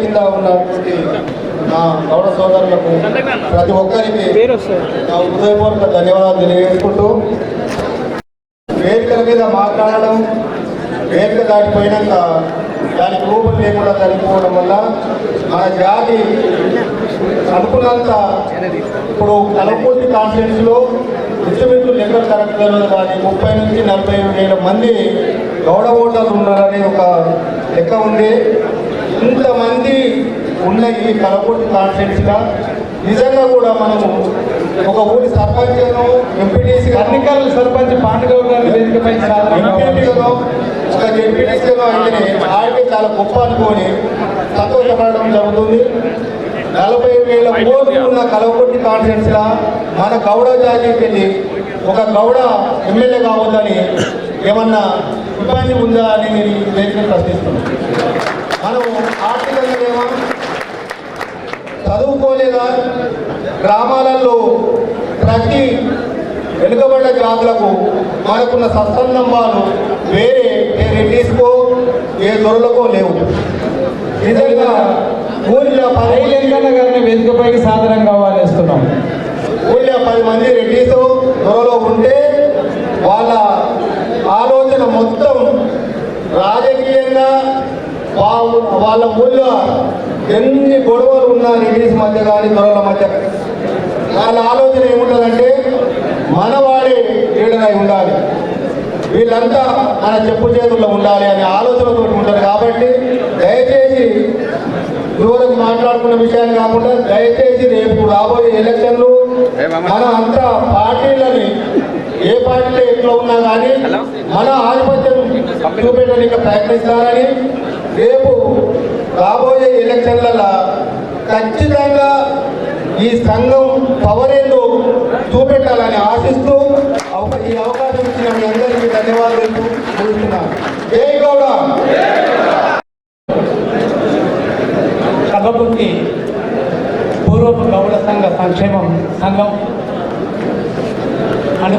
కింద ఉన్నటువంటి నా గౌడ సోదరులకు ప్రతి ఒక్కరికి నా హృదయపూర్వక ధన్యవాదాలు తెలియజేసుకుంటూ, వేదికల మీద మాట్లాడడం, వేదిక దాటిపోయినాక దానికి రూపం లేకుండా చనిపోవడం వల్ల మన జాతి అనుకున్నంత ఇప్పుడు కలపూర్తి కాన్ఫరెన్స్లో ఇంచుమించు లెక్కలు కరెక్ట్ తెలియదు కానీ 30 నుంచి 40 వేల మంది గౌడ ఓటర్లు ఉన్నారని ఒక లెక్క ఉంది. ఇంతమంది ఉన్న ఈ కలపూర్తి కాన్ఫరెన్స్గా నిజంగా కూడా మనము ఒక ఊరి సర్పంచ్ను, ఎంపీటీసీ, అన్నికల్ సర్పంచ్ పాండుగౌడ్ గారి వేదికపై ఎంపీటీసీలో ఒక ఎంపీటీసీలో అయితే ఆడికి చాలా గొప్ప అనుకొని సంతోషపడడం జరుగుతుంది. 40,000 ఓట్లు ఉన్న కలవకుర్తి కాన్ఫరెన్స్ లా మన గౌడ జాతికి వెళ్ళి ఒక గౌడ ఎమ్మెల్యే కావద్దని ఏమన్నా ఇబ్బంది ఉందా అని నేను ప్రశ్నిస్తున్నాను. మనం ఆర్థికంగా ఏమో చదువుకోలేదా? గ్రామాలలో ప్రతి వెనుకబడ్డ జాతులకు మనకున్న సత్సంబంధాలు వేరే ఏ రెడ్డిస్కో ఏ దొరలకో లేవు. నిజంగా ఊళ్ళో 10 వెంకన్న గారిని వేదికపైకి సాధారణంగా వారేస్తున్నాం. ఊళ్ళో 10 మంది రెడ్డిస్ దొరలో ఉంటే వాళ్ళ ఆలోచన మొత్తం రాజకీయంగా వాళ్ళ ఊళ్ళో ఎన్ని గొడవలు ఉన్నా రెడ్డిస్ మధ్య కానీ దొరల మధ్య వాళ్ళ ఆలోచన ఏముంటుందంటే మనవాడే లీడర్ అయి ఉండాలి, వీళ్ళంతా మన చెప్పు చేతుల్లో ఉండాలి అనే ఆలోచనతో ఉంటారు. కాబట్టి దయచేసి ఇదివరకు మాట్లాడుకున్న విషయాన్ని కాకుండా దయచేసి రేపు రాబోయే ఎలక్షన్లు మన అంతా పార్టీలని ఏ పార్టీలో ఎట్లా ఉన్నా కానీ మన ఆధిపత్యం చూపెట్టడానికి ప్రయత్నిస్తారని, రేపు రాబోయే ఎలక్షన్లలో ఖచ్చితంగా ఈ సంఘం పవర్ ఏందో చూపెట్టాలని ఆశిస్తూ ఈ అవకాశం ఇచ్చిన మీ అందరికీ ధన్యవాదాలు తెలుపుతున్నాను. జై గౌడ. కలవకుర్తి పూర్వపు గౌడ సంఘం